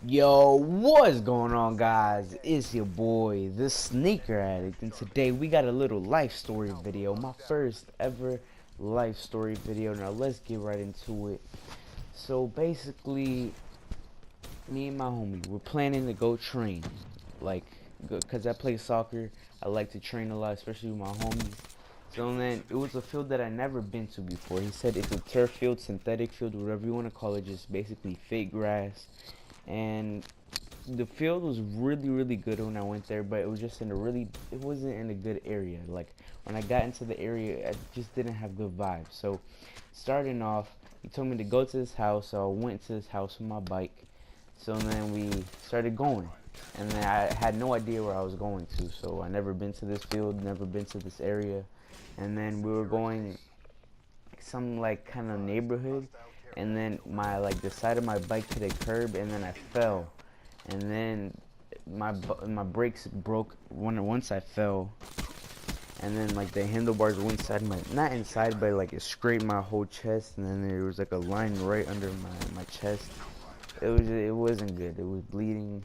Yo, what's going on, guys? It's your boy, the Sneaker Addict, and today we got a little life story video, my first ever life story video. Now let's get right into it. So basically, me and my homie, we're planning to go train, like, cause I play soccer. I like to train a lot, especially with my homies. So then it was a field that I never been to before. He said it's a turf field, synthetic field, whatever you want to call it, just basically fake grass. And the field was really good when I went there, but it was just it wasn't in a good area. Like when I got into the area, I just didn't have good vibes. So starting off, he told me to go to his house, so I went to his house with my bike. So then we started going, and then I had no idea where I was going to, so I never been to this field, never been to this area. And then we were going some like kind of neighborhood, and then the side of my bike hit a curb, and then I fell, and then my brakes broke once I fell, and then like the handlebars went inside not inside, but like it scraped my whole chest, and then there was like a line right under my chest. It wasn't good. It was bleeding.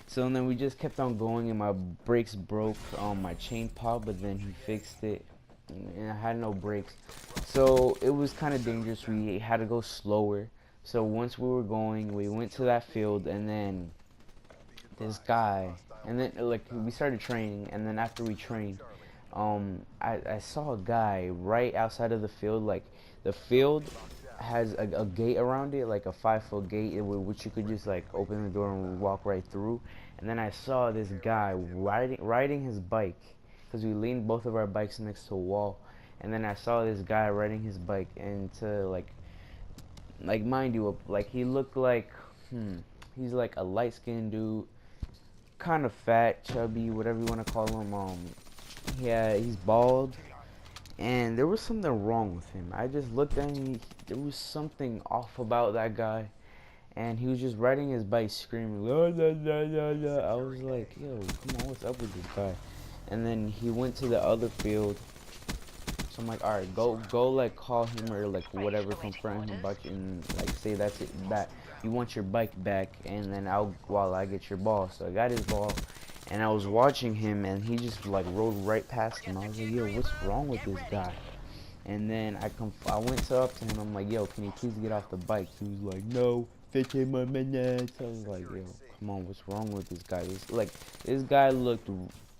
So then we just kept on going, and my brakes broke. My chain popped, but then he fixed it, and I had no brakes. So it was kind of dangerous. We had to go slower. So once we were going, we went to that field, and then this guy, and then like we started training, and then after we trained, I saw a guy right outside of the field. Like the field has a gate around it, like a 5-foot gate, which you could just like open the door and walk right through. And then I saw this guy riding his bike, because we leaned both of our bikes next to a wall. And then I saw this guy riding his bike, and to like mind you, like he looked like he's like a light-skinned dude, kind of fat, chubby, whatever you want to call him. Yeah, he's bald, and there was something wrong with him. I just looked at him. There was something off about that guy, and he was just riding his bike screaming, la, la, la, la, la. I was like, yo, come on, what's up with this guy? And then he went to the other field. So I'm like, all right, go, like call him or like whatever, confront him about you, and like say that's it, that you want your bike back, and then while I get your ball. So I got his ball, and I was watching him, and he just like rode right past him. I was like, yo, what's wrong with this guy? And then I went up to him. I'm like, yo, can you please get off the bike? He was like, no, 15 more minutes. I was like, yo, come on, what's wrong with this guy? This guy looked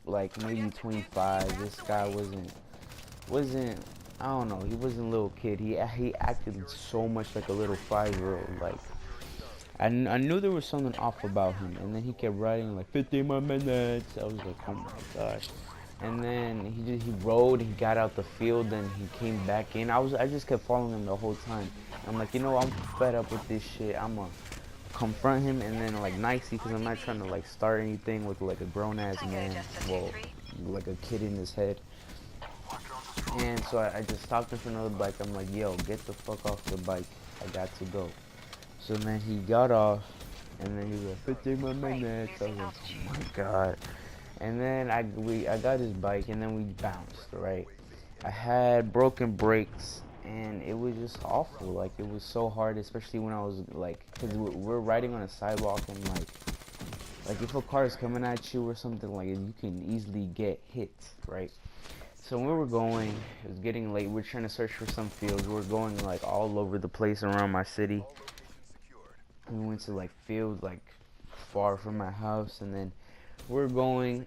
like maybe 25. This guy wasn't I don't know, he wasn't a little kid. He acted so much like a little 5-year-old. Like I knew there was something off about him, and then he kept riding like 15 more minutes. I was like, oh my gosh. And then he rode, he got out the field, and he came back in. I just kept following him the whole time. I'm like, you know, I'm fed up with this shit. I'm gonna confront him, and then like nicely, because I'm not trying to like start anything with like a grown ass man, well, like a kid in his head. And so I just stopped in front of the bike. I'm like, yo, get the fuck off the bike. I got to go. So then he got off, and then he was like, 15 more minutes. I was like, oh my god. And then I got his bike, and then we bounced, right? I had broken brakes, and it was just awful. Like, it was so hard, especially when I was like, because we're riding on a sidewalk, and like if a car is coming at you or something, like you can easily get hit, right? So when we were going, it was getting late. We were trying to search for some fields. We were going like all over the place around my city. We went to like fields like far from my house, and then we're going,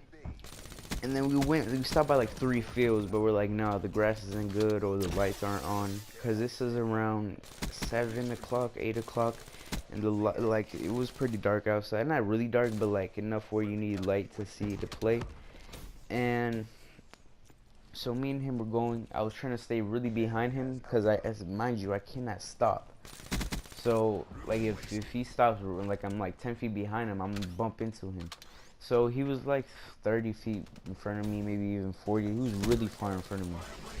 and then we stopped by like 3 fields, but we're like, no, the grass isn't good or the lights aren't on, because this is around 7 o'clock, 8 o'clock, and like it was pretty dark outside. Not really dark, but like enough where you need light to see to play. And so me and him were going. I was trying to stay really behind him, because mind you, I cannot stop. So like if he stops, like I'm like 10 feet behind him, I'm gonna bump into him. So he was like 30 feet in front of me, maybe even 40. He was really far in front of me,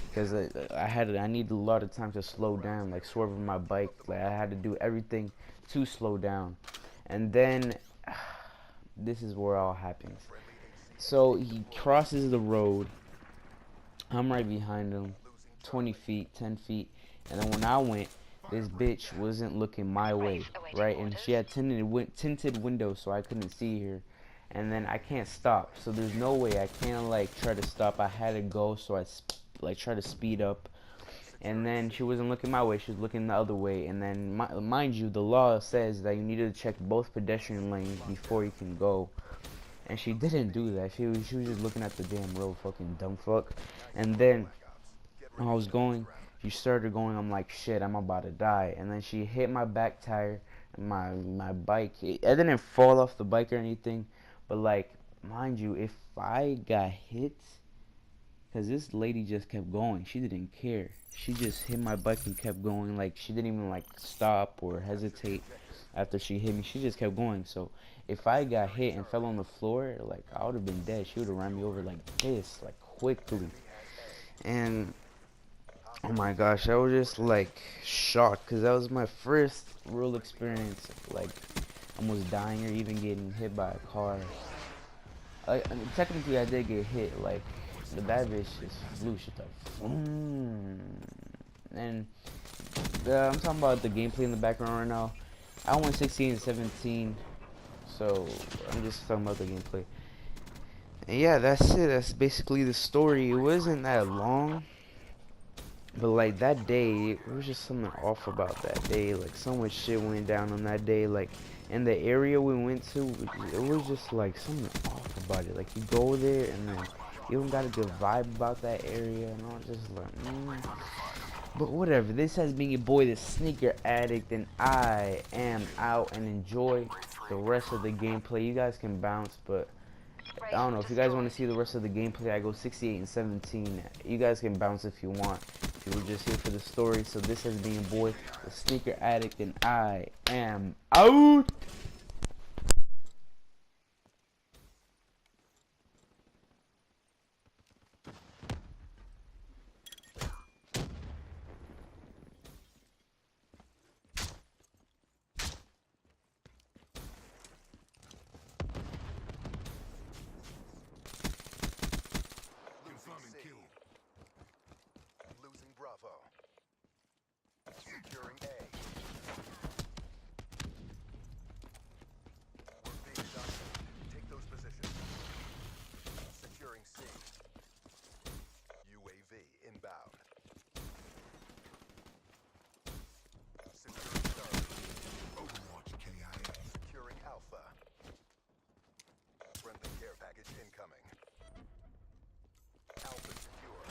because I needed a lot of time to slow down, like swerving my bike. Like I had to do everything to slow down. And then this is where all happens. So he crosses the road. I'm right behind him, 20 feet, 10 feet. And then when I went, this bitch wasn't looking my way, right? And she had tinted windows, so I couldn't see her. And then I can't stop, so there's no way I can't like try to stop. I had to go, so I like try to speed up. And then she wasn't looking my way, she was looking the other way. And then mind you, the law says that you need to check both pedestrian lanes before you can go. And she didn't do that. She was just looking at the damn road, fucking dumb fuck. And then when I was going, she started going. I'm like, shit, I'm about to die. And then she hit my back tire, and my bike. I didn't fall off the bike or anything, but like, mind you, if I got hit, because this lady just kept going, she didn't care. She just hit my bike and kept going. Like, she didn't even like stop or hesitate after she hit me. She just kept going. So if I got hit and fell on the floor, like, I would have been dead. She would have ran me over like this, like quickly. And oh my gosh, I was just like shocked, because that was my first real experience, like almost dying or even getting hit by a car. I mean, technically I did get hit, like the bad bitch just flew shit up. And I'm talking about the gameplay in the background right now. I went 16 and 17, so I'm just talking about the gameplay. And yeah, that's it. That's basically the story. It wasn't that long. But like that day, it was just something off about that day. Like so much shit went down on that day. Like in the area we went to, it was just like something off about it. Like you go there and then you don't got a good vibe about that area, and I was just like, But whatever. This has been your boy, the Sneaker Addict, and I am out. And enjoy the rest of the gameplay. You guys can bounce, but I don't know if you guys want to see the rest of the gameplay. I go 68 and 17. You guys can bounce if you want. If you were just here for the story. So this has been your boy, the Sneaker Addict, and I am out. Confirming kill. Losing Bravo. Securing A. We're being done. Take those positions. Securing C. UAV inbound. Securing Charlie. Overwatch KIA. Securing Alpha. Friendly care package incoming. Alpha secure.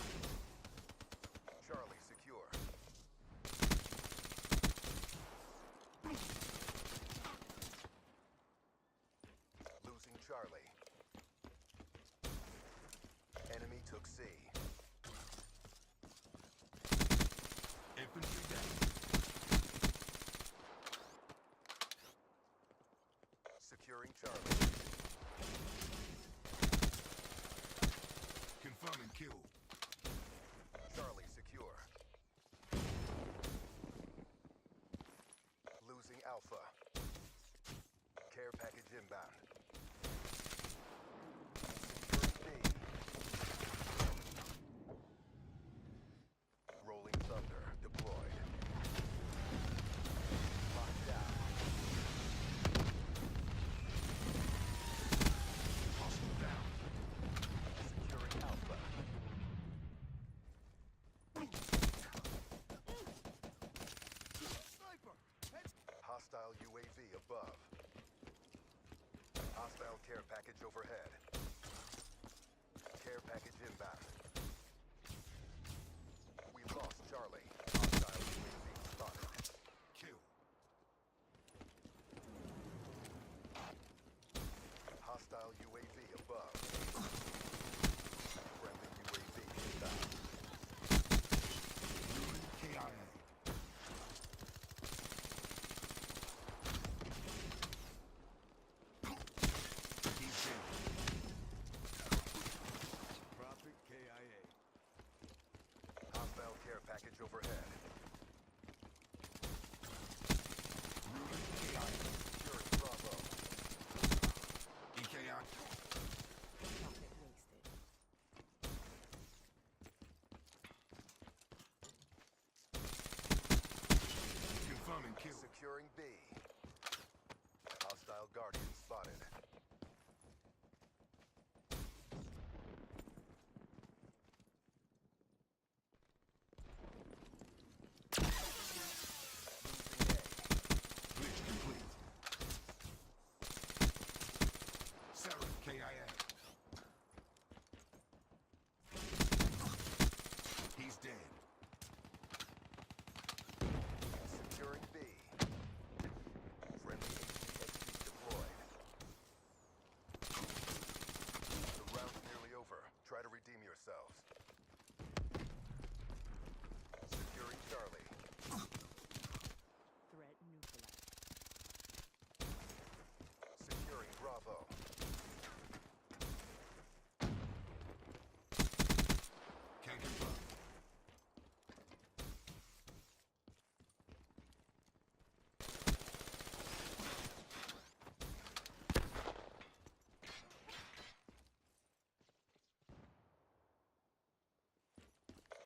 Charlie secure. Losing Charlie. Enemy took C. Infantry down. Securing Charlie. Confirming kill. Charlie secure. Losing Alpha. Care package inbound. Securing B. Rolling Thunder deployed. Locked down. Hostile down. Securing Alpha. Hostile UAV above. Hostile care package overhead. Care package inbound. We lost Charlie. Hostile UAV spotted. Kill. Hostile UAV above. Friendly UAV inbound. KIA. Profit KIA. Hostile care package overhead. Securing B. Hostile Guardian spotted. Glitch complete. Seraph KIA. He's dead. Securing B. Friendly HVXP deployed. The round's nearly over. Try to redeem yourselves. Securing Charlie. Threat neutralized. Securing Bravo. Can confirm.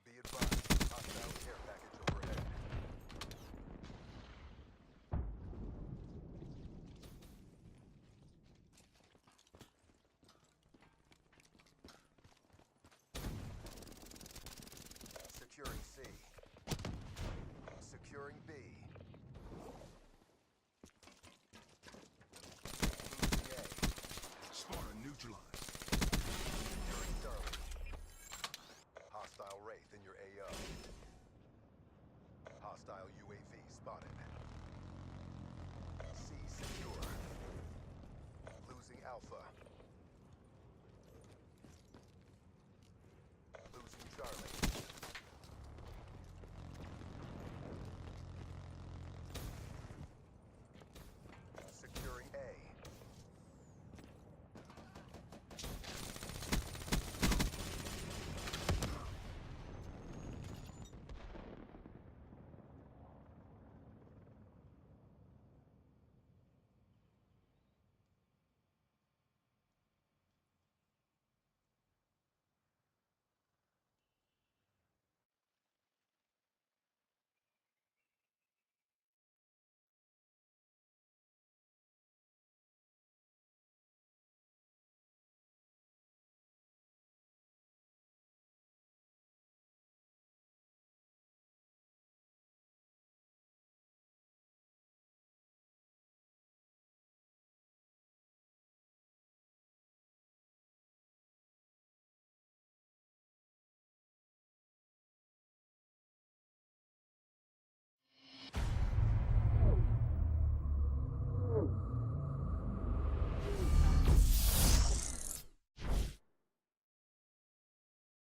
Be advised, hostile care package overhead. Securing C. Securing B. Losing A. Sparta neutralized. Securing Charlie. Hostile Wraith in your AO. Hostile UAV spotted. C secure. Losing Alpha.